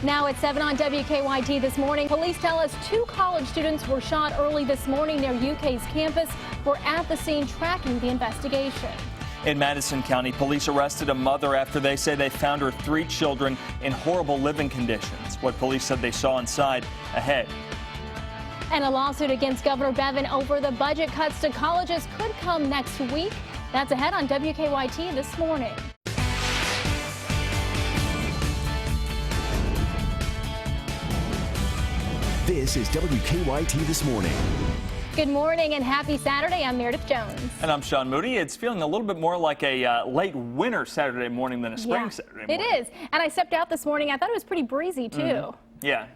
Now at 7 on WKYT this morning, police tell us 2 college students were shot early this morning near UK's campus. We're at the scene tracking the investigation. In Madison County, police arrested a mother after they say they found her 3 children in horrible living conditions. What police said they saw inside ahead. And a lawsuit against Governor Bevin over the budget cuts to colleges could come next week. That's ahead on WKYT this morning. This is WKYT This Morning. Good morning and happy Saturday. I'm Meredith Jones. And I'm Sean Moody. It's feeling a little bit more like a late winter Saturday morning than a spring Saturday morning. It is. And I stepped out this morning. I thought it was pretty breezy, too. Yeah.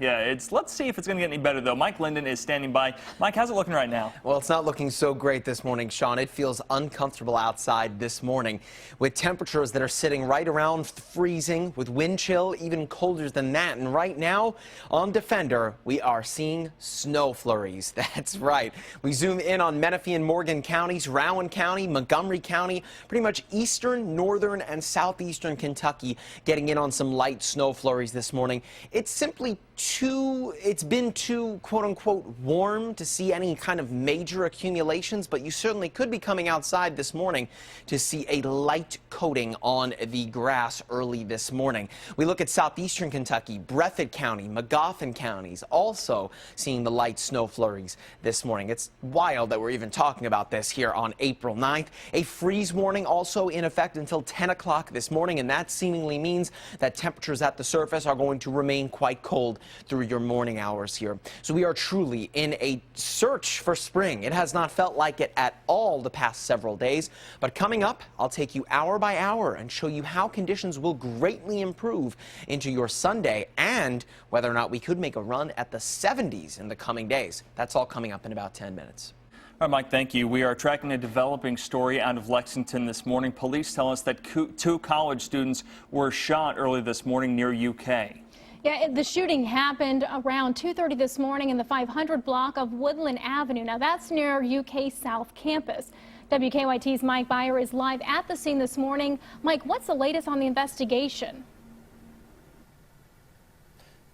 Let's see if it's going to get any better, though. Mike Linden is standing by. Mike, how's it looking right now? Well, it's not looking so great this morning, Sean. It feels uncomfortable outside this morning with temperatures that are sitting right around freezing, with wind chill even colder than that. And right now on Defender, we are seeing snow flurries. That's right. We zoom in on Menifee and Morgan counties, Rowan County, Montgomery County, pretty much eastern, northern, and southeastern Kentucky getting in on some light snow flurries this morning. It's been too quote-unquote warm to see any kind of major accumulations, but you certainly could be coming outside this morning to see a light coating on the grass early this morning. We look at southeastern Kentucky, Breathitt County, Magoffin counties also seeing the light snow flurries this morning. It's wild that we're even talking about this here on April 9th. A freeze warning also in effect until 10 o'clock this morning, and that seemingly means that temperatures at the surface are going to remain quite cold through your morning hours here. So we are truly in a search for spring. It has not felt like it at all the past several days, but coming up, I'll take you hour by hour and show you how conditions will greatly improve into your Sunday and whether or not we could make a run at the 70s in the coming days. That's all coming up in about 10 minutes. All right, Mike, thank you. We are tracking a developing story out of Lexington this morning. Police tell us that 2 college students were shot early this morning near UK. Yeah, the shooting happened around 2:30 this morning in the 500 block of Woodland Avenue. Now, that's near UK South Campus. WKYT's Mike Byer is live at the scene this morning. Mike, what's the latest on the investigation?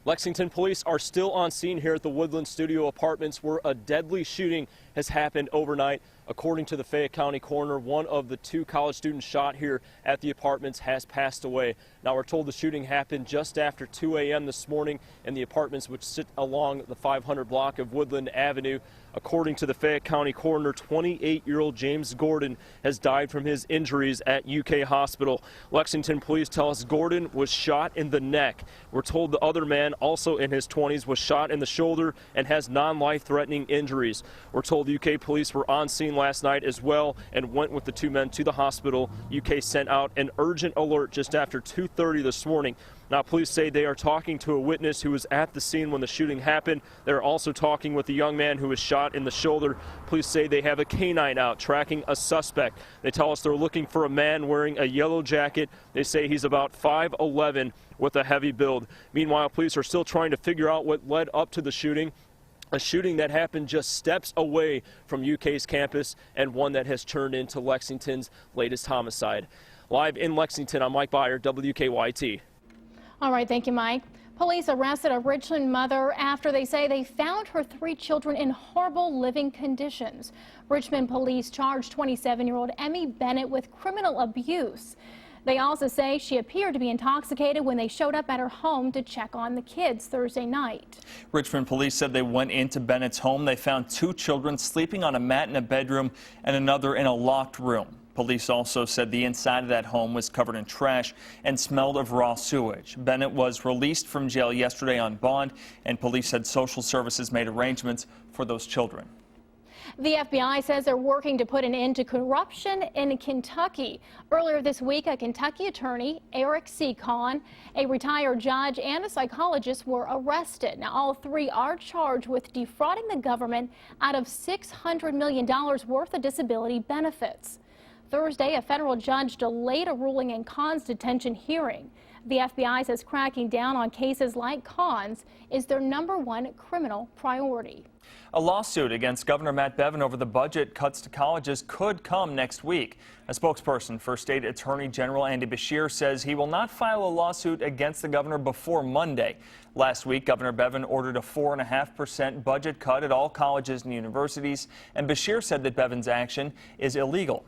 Lexington police are still on scene here at the Woodland Studio Apartments where a deadly shooting has happened overnight. According to the Fayette County coroner, one of the 2 college students shot here at the apartments has passed away. Now, we're told the shooting happened just after 2 a.m. this morning in the apartments which sit along the 500 block of Woodland Avenue. According to the Fayette County coroner, 28-year-old James Gordon has died from his injuries at UK Hospital. Lexington police tell us Gordon was shot in the neck. We're told the other man, also in his 20s, was shot in the shoulder and has non-life-threatening injuries. We're told UK police were on scene last night as well and went with the 2 men to the hospital. UK sent out an urgent alert just after 2:30 this morning. Now, police say they are talking to a witness who was at the scene when the shooting happened. They're also talking with the young man who was shot in the shoulder. Police say they have a canine out tracking a suspect. They tell us they're looking for a man wearing a yellow jacket. They say he's about 5'11" with a heavy build. Meanwhile, police are still trying to figure out what led up to the shooting. A shooting that happened just steps away from UK's campus and one that has turned into Lexington's latest homicide. Live in Lexington, I'm Mike Byer, WKYT. All right, thank you, Mike. Police arrested a Richland mother after they say they found her 3 children in horrible living conditions. Richmond police charged 27-year-old Emmy Bennett with criminal abuse. They also say she appeared to be intoxicated when they showed up at her home to check on the kids Thursday night. Richmond police said they went into Bennett's home. They found 2 children sleeping on a mat in a bedroom and another in a locked room. Police also said the inside of that home was covered in trash and smelled of raw sewage. Bennett was released from jail yesterday on bond, and police said social services made arrangements for those children. The FBI says they're working to put an end to corruption in Kentucky. Earlier this week, a Kentucky attorney, Eric C. Kahn, a retired judge, and a psychologist were arrested. Now, all 3 are charged with defrauding the government out of $600 million worth of disability benefits. Thursday, a federal judge delayed a ruling in Kahn's detention hearing. The FBI says cracking down on cases like Khan's is their #1 criminal priority. A lawsuit against Governor Matt Bevin over the budget cuts to colleges could come next week. A spokesperson for State Attorney General Andy Beshear says he will not file a lawsuit against the governor before Monday. Last week, Governor Bevin ordered a 4.5% budget cut at all colleges and universities, and Beshear said that Bevin's action is illegal.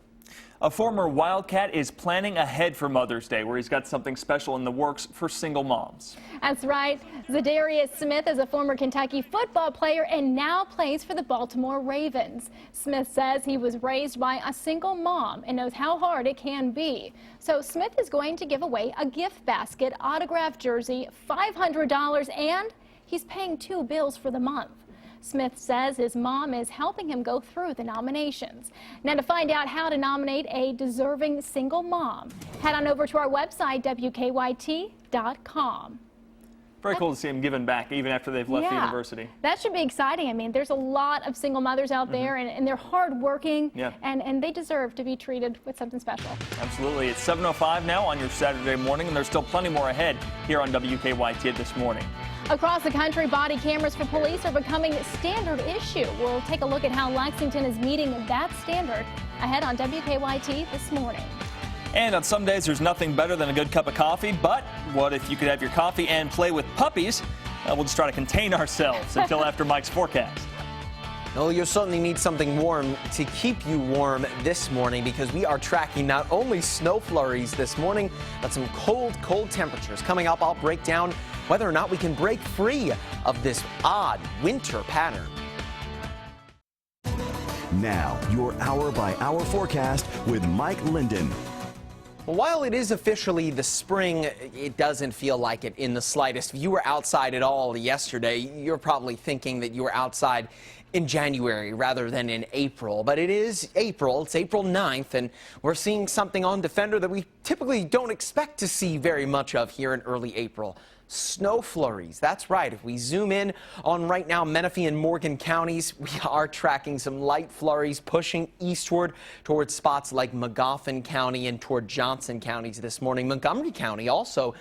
A former Wildcat is planning ahead for Mother's Day, where he's got something special in the works for single moms. That's right. Zadarius Smith is a former Kentucky football player and now plays for the Baltimore Ravens. Smith says he was raised by a single mom and knows how hard it can be. So Smith is going to give away a gift basket, autographed jersey, $500, and he's paying 2 bills for the month. Smith says his mom is helping him go through the nominations. Now, to find out how to nominate a deserving single mom, head on over to our website, WKYT.com. Very cool to see them giving back even after they've left the university. That should be exciting. I mean, there's a lot of single mothers out there, and they're hardworking, and they deserve to be treated with something special. Absolutely. It's 7:05 now on your Saturday morning, and there's still plenty more ahead here on WKYT this morning. Across the country, body cameras for police are becoming a standard issue. We'll take a look at how Lexington is meeting that standard ahead on WKYT this morning. And on some days, there's nothing better than a good cup of coffee. But what if you could have your coffee and play with puppies? We'll just try to contain ourselves until after Mike's forecast. No, you'll certainly need something warm to keep you warm this morning, because we are tracking not only snow flurries this morning, but some cold temperatures. Coming up, I'll break down whether or not we can break free of this odd winter pattern. Now, your hour-by-hour forecast with Mike Linden. While it is officially the spring, it doesn't feel like it in the slightest. If you were outside at all yesterday, you're probably thinking that you were outside in January rather than in April. But it is April. It's April 9th, and we're seeing something on Defender that we typically don't expect to see very much of here in early April. Snow flurries. That's right. If we zoom in on right now Menifee and Morgan counties, we are tracking some light flurries pushing eastward towards spots like Magoffin County and toward Johnson counties this morning. Montgomery County also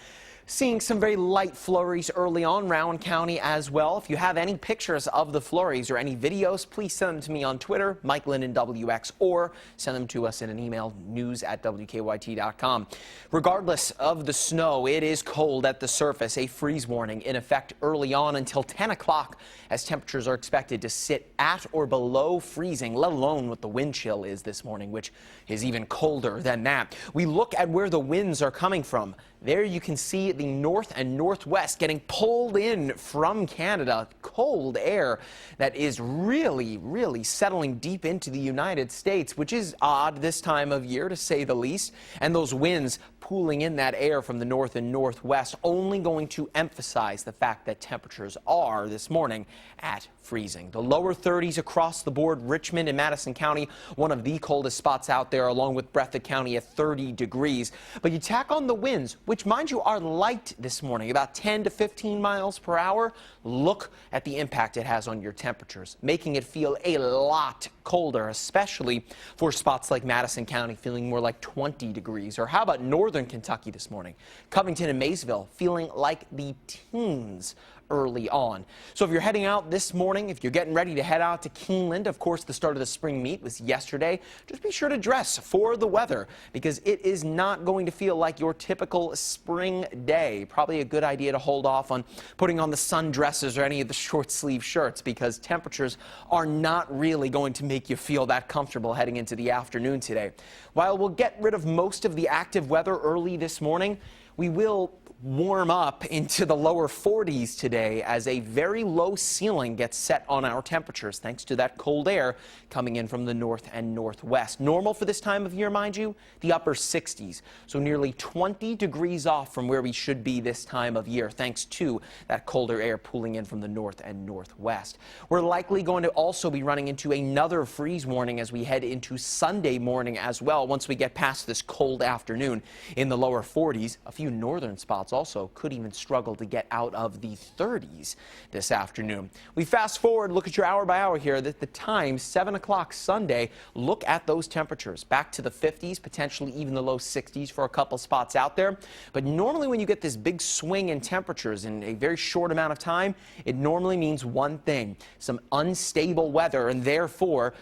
seeing some very light flurries early on. Rowan County as well. If you have any pictures of the flurries or any videos, please send them to me on Twitter, Mike Linden WX, or send them to us in an email, news@WKYT.com. Regardless of the snow, it is cold at the surface. A freeze warning in effect early on until 10 o'clock, as temperatures are expected to sit at or below freezing, let alone what the wind chill is this morning, which is even colder than that. We look at where the winds are coming from. There you can see the north and northwest getting pulled in from Canada. Cold air that is really settling deep into the United States, which is odd this time of year to say the least. And those winds pooling in that air from the north and northwest only going to emphasize the fact that temperatures are this morning at freezing. The lower 30s across the board. Richmond and Madison County, one of the coldest spots out there, along with Breathitt County at 30 degrees. But you tack on the winds, which, mind you, are light this morning, about 10 to 15 miles per hour. Look at the impact it has on your temperatures, making it feel a lot colder, especially for spots like Madison County, feeling more like 20 degrees. Or how about northern Kentucky this morning? Covington and Maysville feeling like the teens early on. So if you're heading out this morning, if you're getting ready to head out to Keeneland, of course, the start of the spring meet was yesterday, just be sure to dress for the weather, because it is not going to feel like your typical spring day. Probably a good idea to hold off on putting on the sundresses or any of the short sleeve shirts, because temperatures are not really going to make you feel that comfortable heading into the afternoon today. While we'll get rid of most of the active weather early this morning, we will warm up into the lower 40s today as a very low ceiling gets set on our temperatures thanks to that cold air coming in from the north and northwest. Normal for this time of year, mind you, the upper 60s. So nearly 20 degrees off from where we should be this time of year thanks to that colder air pooling in from the north and northwest. We're likely going to also be running into another freeze warning as we head into Sunday morning as well once we get past this cold afternoon in the lower 40s. A few northern spots spots also could even struggle to get out of the 30s this afternoon. We fast forward, look at your hour by hour here. At the time, 7 o'clock Sunday, look at those temperatures. Back to the 50s, potentially even the low 60s for a couple spots out there. But normally when you get this big swing in temperatures in a very short amount of time, it normally means one thing: some unstable weather, and therefore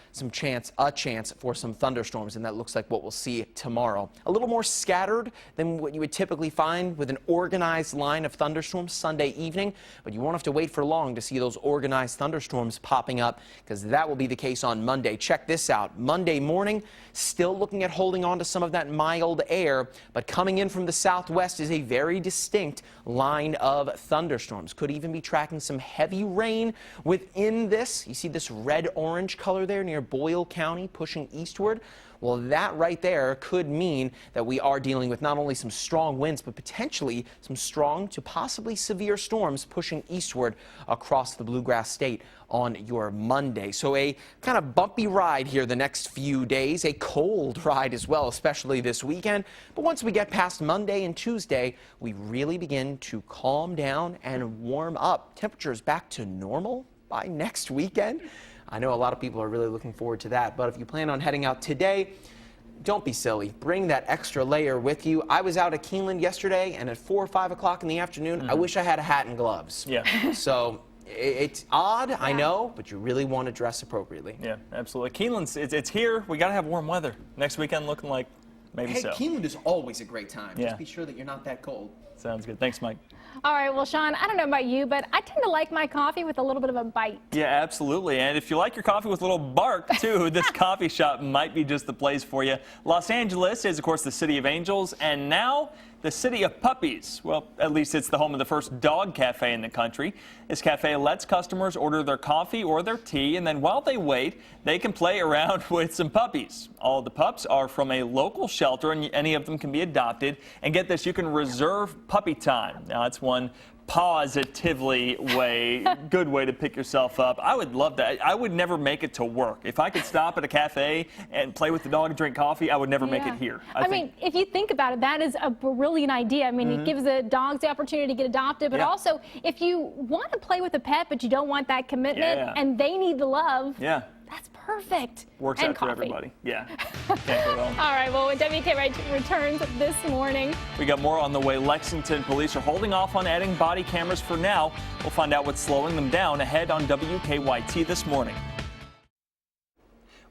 a chance for some thunderstorms. And that looks like what we'll see tomorrow. A little more scattered than what you would typically find with an organized line of thunderstorms Sunday evening, but you won't have to wait for long to see those organized thunderstorms popping up, because that will be the case on Monday. Check this out. Monday morning, still looking at holding on to some of that mild air, but coming in from the southwest is a very distinct line of thunderstorms. Could even be tracking some heavy rain within this. You see this red-orange color there near Boyle County pushing eastward? Well, that right there could mean that we are dealing with not only some strong winds, but potentially some strong to possibly severe storms pushing eastward across the Bluegrass State on your Monday. So a kind of bumpy ride here the next few days, a cold ride as well, especially this weekend. But once we get past Monday and Tuesday, we really begin to calm down and warm up. Temperatures back to normal by next weekend. I know a lot of people are really looking forward to that, but if you plan on heading out today, don't be silly. Bring that extra layer with you. I was out at Keeneland yesterday, and at 4 or 5 o'clock in the afternoon, I wish I had a hat and gloves. Yeah. So it's odd, I know, but you really want to dress appropriately. Yeah, absolutely. Keeneland's, it's here. We got to have warm weather. Next weekend looking like maybe so. Keeneland is always a great time. Yeah. Just be sure that you're not that cold. Sounds good. Thanks, Mike. All right, well, Sean, I don't know about you, but I tend to like my coffee with a little bit of a bite. Yeah, absolutely. And if you like your coffee with a little bark, too, this coffee shop might be just the place for you. Los Angeles is, of course, the city of angels, and now the city of puppies. Well, at least it's the home of the first dog cafe in the country. This cafe lets customers order their coffee or their tea, and then while they wait, they can play around with some puppies. All the pups are from a local shelter, and any of them can be adopted. And get this, you can reserve puppy time. Now, it's one positively good way to pick yourself up. I would love that. I would never make it to work. If I could stop at a cafe and play with the dog and drink coffee, I would never make it here. I mean, if you think about it, that is a brilliant idea. I mean, it gives the dogs the opportunity to get adopted, but also if you want to play with a pet but you don't want that commitment and they need the love, that's perfect. Works and out for coffee. everybody. Yeah. Can't go wrong. All right, well, when WKYT returns this morning. We got more on the way. Lexington police are holding off on adding body cameras for now. We'll find out what's slowing them down ahead on WKYT this morning.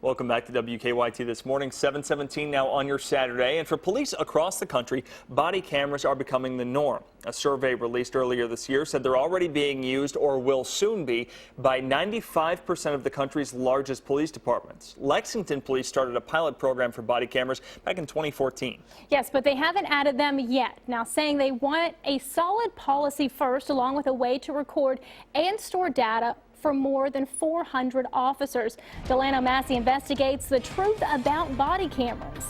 Welcome back to WKYT this morning, 7:17 now on your Saturday. And for police across the country, body cameras are becoming the norm. A survey released earlier this year said they're already being used or will soon be by 95% of the country's largest police departments. Lexington police started a pilot program for body cameras back in 2014. Yes, but they haven't added them yet. Now, saying they want a solid policy first, along with a way to record and store data for more than 400 officers. Delano Massey investigates the truth about body cameras.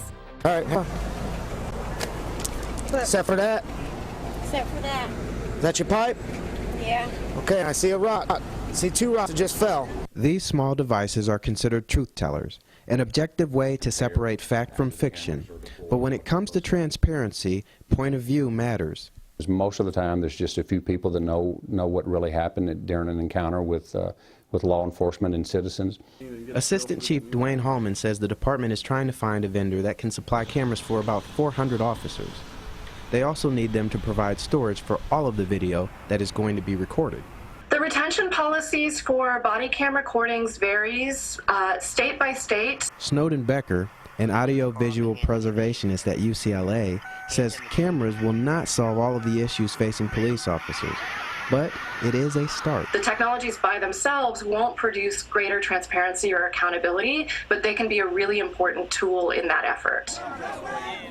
All right. Except for that. Except for that. Is that your pipe? Yeah. Okay, I see a rock. I see 2 rocks that just fell. These small devices are considered truth tellers, an objective way to separate fact from fiction. But when it comes to transparency, point of view matters. Most of the time, there's just a few people that know what really happened during an encounter with law enforcement and citizens. Assistant Chief Dwayne Hallman says the department is trying to find a vendor that can supply cameras for about 400 officers. They also need them to provide storage for all of the video that is going to be recorded. The retention policies for body cam recordings varies state by state. Snowden Becker, an audio-visual preservationist at UCLA, says cameras will not solve all of the issues facing police officers, but it is a start. The technologies by themselves won't produce greater transparency or accountability, but they can be a really important tool in that effort.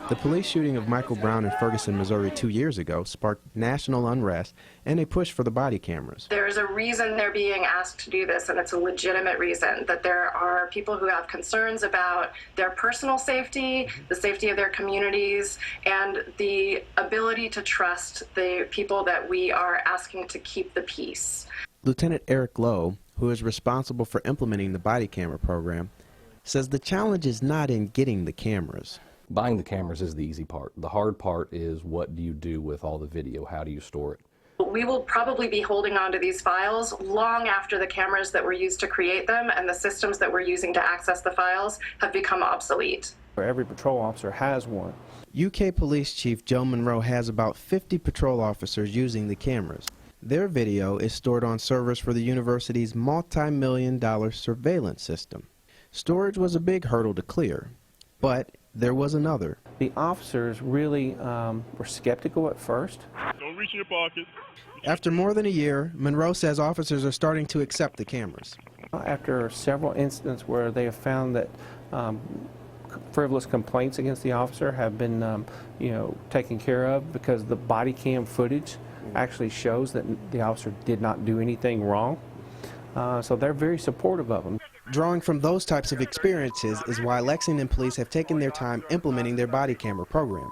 The police shooting of Michael Brown in Ferguson, Missouri 2 years ago sparked national unrest and a push for the body cameras. There's a reason they're being asked to do this, and it's a legitimate reason, that there are people who have concerns about their personal safety, the safety of their communities, and the ability to trust the people that we are asking to keep the peace. Lieutenant Eric Lowe, who is responsible for implementing the body camera program, says the challenge is not in getting the cameras. Buying the cameras is the easy part. The hard part is, what do you do with all the video? How do you store it? We will probably be holding on to these files long after the cameras that were used to create them and the systems that we're using to access the files have become obsolete. Every patrol officer has one. UK Police Chief Joe Monroe has about 50 patrol officers using the cameras. Their video is stored on servers for the university's multi-million-dollar surveillance system. Storage was a big hurdle to clear, but there was another. The officers really were skeptical at first. Don't reach in your pocket. After more than a year, Monroe says officers are starting to accept the cameras. After several incidents where they have found that frivolous complaints against the officer have been taken care of because the body cam footage actually shows that the officer did not do anything wrong. So they're very supportive of them. Drawing from those types of experiences is why Lexington police have taken their time implementing their body camera program.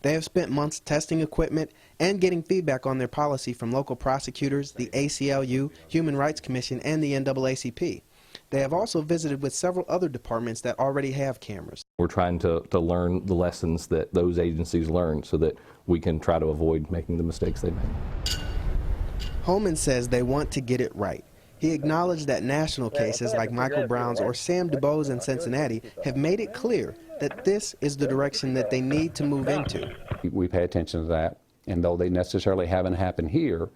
They have spent months testing equipment and getting feedback on their policy from local prosecutors, the ACLU, Human Rights Commission, and the NAACP. They have also visited with several other departments that already have cameras. We're trying to learn the lessons that those agencies learned so that we can try to avoid making the mistakes they made. Holman says they want to get it right. He acknowledged that national cases like Michael Brown's or Sam DuBose in Cincinnati have made it clear that this is the direction that they need to move into. We pay attention to that, and though they necessarily haven't happened here,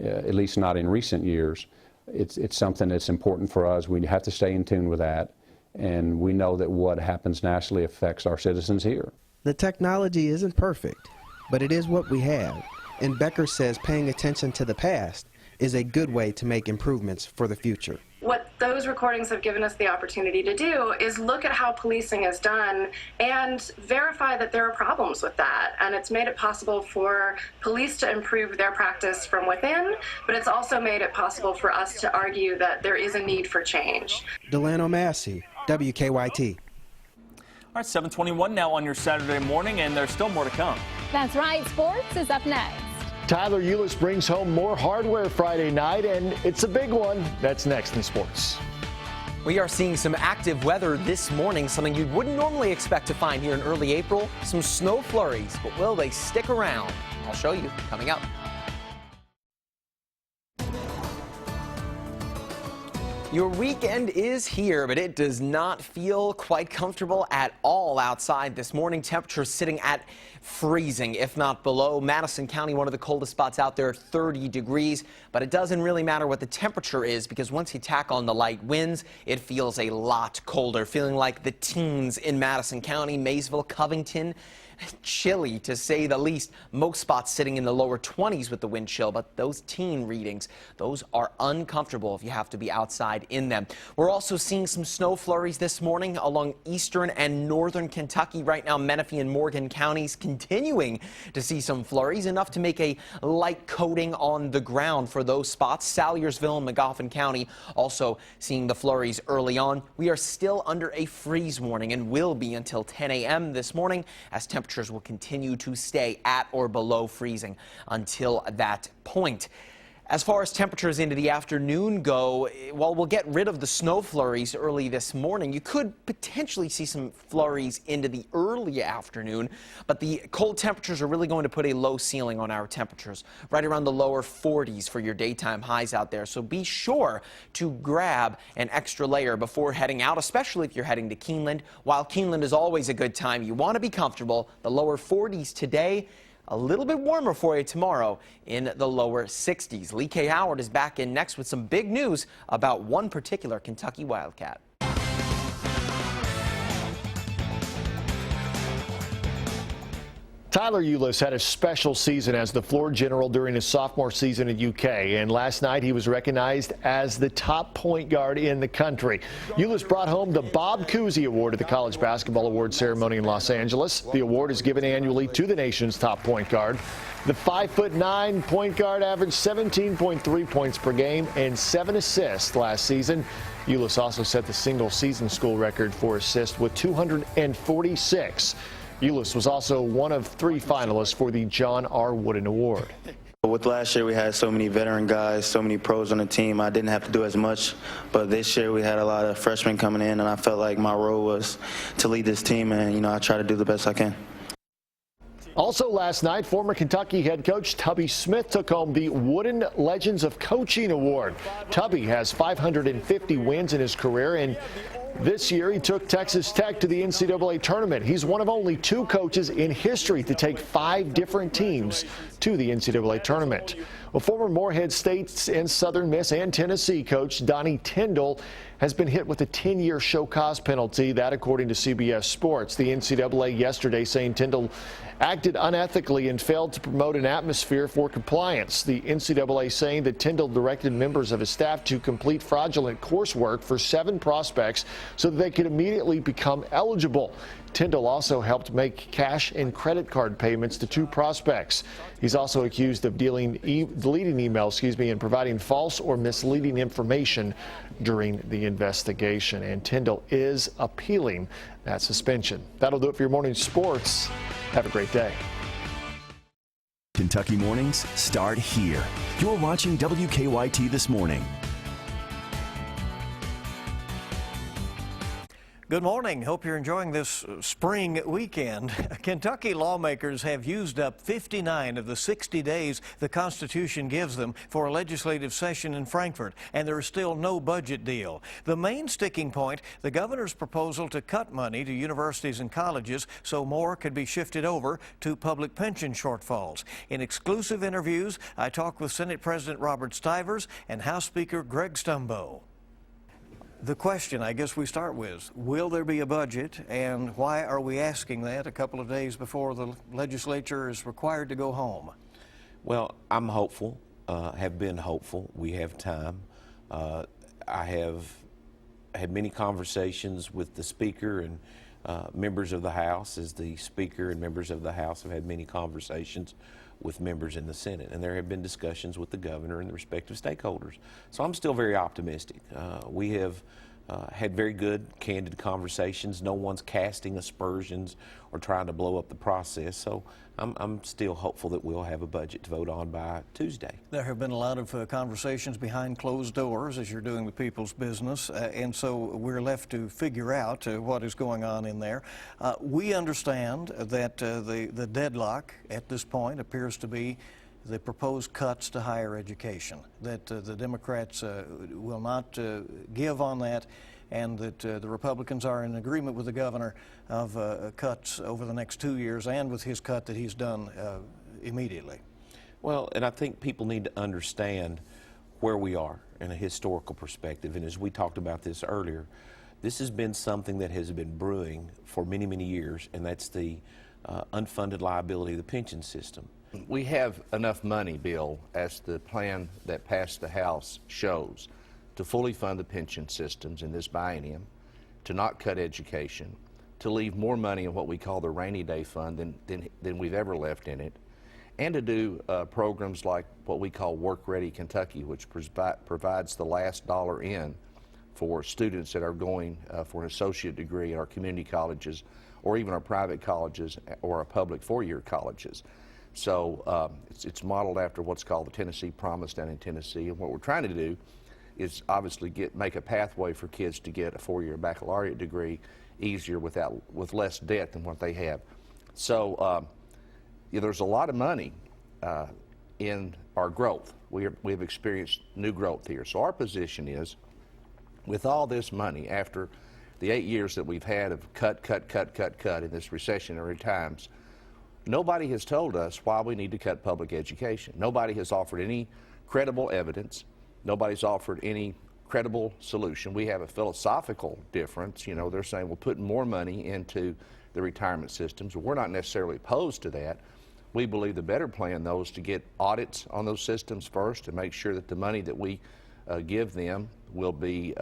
at least not in recent years, it's something that's important for us. We have to stay in tune with that, and we know that what happens nationally affects our citizens here. The technology isn't perfect, but it is what we have, and Becker says paying attention to the past is a good way to make improvements for the future. What those recordings have given us the opportunity to do is look at how policing is done and verify that there are problems with that. And it's made it possible for police to improve their practice from within, but it's also made it possible for us to argue that there is a need for change. Delano Massey, WKYT. All right, 7:21 now on your Saturday morning, and there's still more to come. That's right. Sports is up next. Tyler Eulis brings home more hardware Friday night, and it's a big one. That's next in sports. We are seeing some active weather this morning, something you wouldn't normally expect to find here in early April. Some snow flurries, but will they stick around? I'll show you coming up. Your weekend is here, but it does not feel quite comfortable at all outside this morning. Temperatures sitting at freezing, if not below. Madison County, one of the coldest spots out there, 30 degrees. But it doesn't really matter what the temperature is, because once you tack on the light winds, it feels a lot colder. Feeling like the teens in Madison County, Maysville, Covington. Chilly, to say the least. Most spots sitting in the lower 20s with the wind chill, but those teen readings, those are uncomfortable if you have to be outside in them. We're also seeing some snow flurries this morning along eastern and northern Kentucky. Right now, Menifee and Morgan counties continuing to see some flurries, enough to make a light coating on the ground for those spots. Salyersville and Magoffin County also seeing the flurries early on. We are still under a freeze warning and will be until 10 a.m. this morning, as temperatures will continue to stay at or below freezing until that point. As far as temperatures into the afternoon go, while we'll get rid of the snow flurries early this morning, you could potentially see some flurries into the early afternoon, but the cold temperatures are really going to put a low ceiling on our temperatures, right around the lower 40s for your daytime highs out there. So be sure to grab an extra layer before heading out, especially if you're heading to Keeneland. While Keeneland is always a good time, you want to be comfortable. The lower 40s today. A little bit warmer for you tomorrow in the lower 60s. Lee K. Howard is back in next with some big news about one particular Kentucky Wildcat. Tyler Eulis had a special season as the floor general during his sophomore season at UK, and last night he was recognized as the top point guard in the country. Eulis brought home the Bob Cousy Award at the College Basketball Awards ceremony in Los Angeles. The award is given annually to the nation's top point guard. The 5'9" point guard averaged 17.3 points per game and 7 assists last season. Eulis also set the single season school record for assists with 246. Eulis was also one of 3 finalists for the John R. Wooden Award. With last year, we had so many veteran guys, so many pros on the team. I didn't have to do as much, but this year we had a lot of freshmen coming in, and I felt like my role was to lead this team, and, I try to do the best I can. Also last night, former Kentucky head coach Tubby Smith took home the Wooden Legends of Coaching Award. Tubby has 550 wins in his career, and this year he took Texas Tech to the NCAA tournament. He's one of only 2 coaches in history to take 5 different teams to the NCAA tournament. Well, former Morehead State and Southern Miss and Tennessee coach Donnie Tyndall has been hit with a 10-year show cause penalty, that according to CBS Sports. The NCAA yesterday saying Tyndall acted unethically and failed to promote an atmosphere for compliance. The NCAA saying that Tyndall directed members of his staff to complete fraudulent coursework for 7 prospects so that they could immediately become eligible. Tyndall also helped make cash and credit card payments to 2 prospects. He's also accused of deleting emails, and providing false or misleading information during the investigation. And Tyndall is appealing that suspension. That'll do it for your morning sports. Have a great day. Kentucky mornings start here. You're watching WKYT This Morning. Good morning. Hope you're enjoying this spring weekend. Kentucky lawmakers have used up 59 of the 60 days the Constitution gives them for a legislative session in Frankfort, and there is still no budget deal. The main sticking point, the governor's proposal to cut money to universities and colleges so more could be shifted over to public pension shortfalls. In exclusive interviews, I talked with Senate President Robert Stivers and House Speaker Greg Stumbo. The question I guess we start with, will there be a budget, and why are we asking that a couple of days before the legislature is required to go home? Well, I'm hopeful, have been hopeful. We have time. I have had many conversations with the Speaker and members of the House, as the Speaker and members of the House have had many conversations with members in the Senate, and there have been discussions with the governor and the respective stakeholders. So I'm still very optimistic. We have had very good, candid conversations. No one's casting aspersions or trying to blow up the process. So I'm still hopeful that we'll have a budget to vote on by Tuesday. There have been a lot of conversations behind closed doors as you're doing the people's business, and so we're left to figure out what is going on in there. We understand that the deadlock at this point appears to be the proposed cuts to higher education, that the Democrats will not give on that, and that the Republicans are in agreement with the governor of cuts over the next 2 years, and with his cut that he's done immediately. Well, and I think people need to understand where we are in a historical perspective, and as we talked about this earlier, this has been something that has been brewing for many, many years, and that's the unfunded liability of the pension system. We have enough money, Bill, as the plan that passed the House shows, to fully fund the pension systems in this biennium, to not cut education, to leave more money in what we call the rainy day fund than we've ever left in it, and to do programs like what we call Work Ready Kentucky, which provides the last dollar in for students that are going for an associate degree at our community colleges or even our private colleges or our public four-year colleges. So it's modeled after what's called the Tennessee Promise down in Tennessee, and what we're trying to do is obviously make a pathway for kids to get a four-year baccalaureate degree easier with less debt than what they have. So there's a lot of money in our growth. We've experienced new growth here. So our position is, with all this money, after the 8 years that we've had of cut in this recessionary times, nobody has told us why we need to cut public education. Nobody has offered any credible evidence. Nobody's offered any credible solution. We have a philosophical difference. You know, they're saying we're putting more money into the retirement systems. We're not necessarily opposed to that. We believe the better plan, though, is to get audits on those systems first to make sure that the money that we give them will be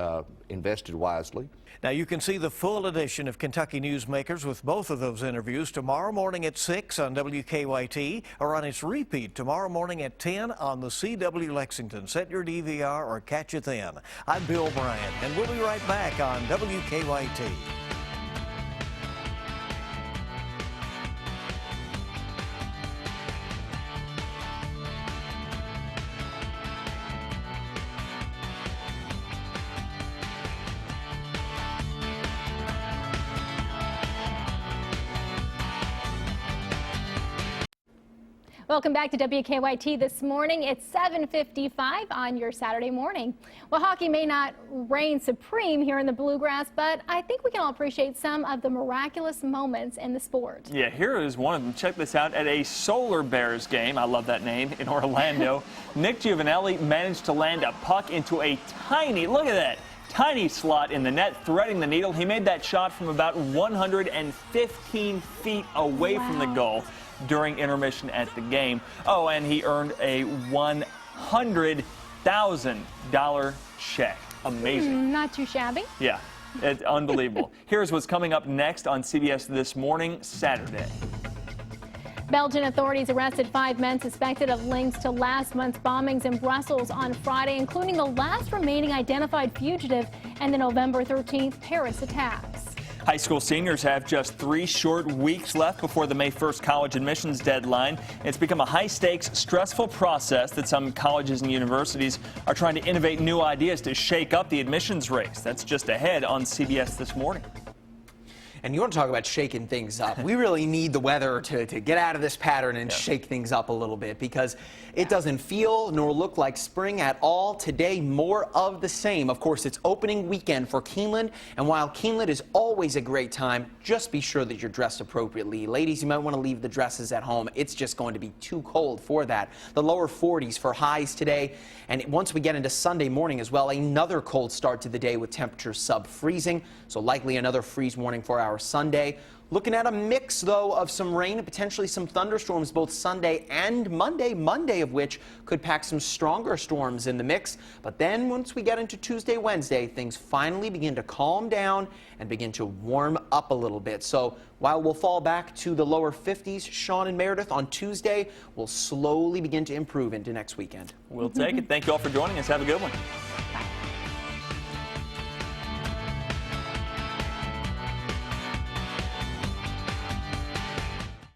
invested wisely. Now, you can see the full edition of Kentucky Newsmakers with both of those interviews tomorrow morning at 6 on WKYT, or on its repeat tomorrow morning at 10 on the CW Lexington. Set your DVR or catch it then. I'm Bill Bryant, and we'll be right back on WKYT. Welcome back to WKYT this morning. It's 7:55 on your Saturday morning. Well, hockey may not reign supreme here in the Bluegrass, but I think we can all appreciate some of the miraculous moments in the sport. Yeah, here is one of them. Check this out. At a Solar Bears game, I love that name, in Orlando, Nick Giovanelli managed to land a puck into a tiny, look at that, tiny slot in the net, threading the needle. He made that shot from about 115 feet away from the goal during intermission at the game. Oh, and he earned a $100,000 check. Amazing. Not too shabby. Yeah, it's unbelievable. Here's what's coming up next on CBS This Morning, Saturday. Belgian authorities arrested 5 men suspected of links to last month's bombings in Brussels on Friday, including the last remaining identified fugitive and the November 13th Paris attacks. High school seniors have just 3 short weeks left before the May 1st college admissions deadline. It's become a high-stakes, stressful process that some colleges and universities are trying to innovate new ideas to shake up the admissions race. That's just ahead on CBS This Morning. And you want to talk about shaking things up. We really need the weather to get out of this pattern and shake things up a little bit, because it doesn't feel nor look like spring at all. Today, more of the same. Of course, it's opening weekend for Keeneland, and while Keeneland is always a great time, just be sure that you're dressed appropriately. Ladies, you might want to leave the dresses at home. It's just going to be too cold for that. The lower 40s for highs today, and once we get into Sunday morning as well, another cold start to the day with temperatures sub-freezing, so likely another freeze warning for our Sunday. Looking at a mix, though, of some rain and potentially some thunderstorms both Sunday and Monday. Monday of which could pack some stronger storms in the mix. But then once we get into Tuesday, Wednesday, things finally begin to calm down and begin to warm up a little bit. So while we'll fall back to the lower 50s, Sean and Meredith, on Tuesday, we'll slowly begin to improve into next weekend. We'll take it. Thank you all for joining us. Have a good one.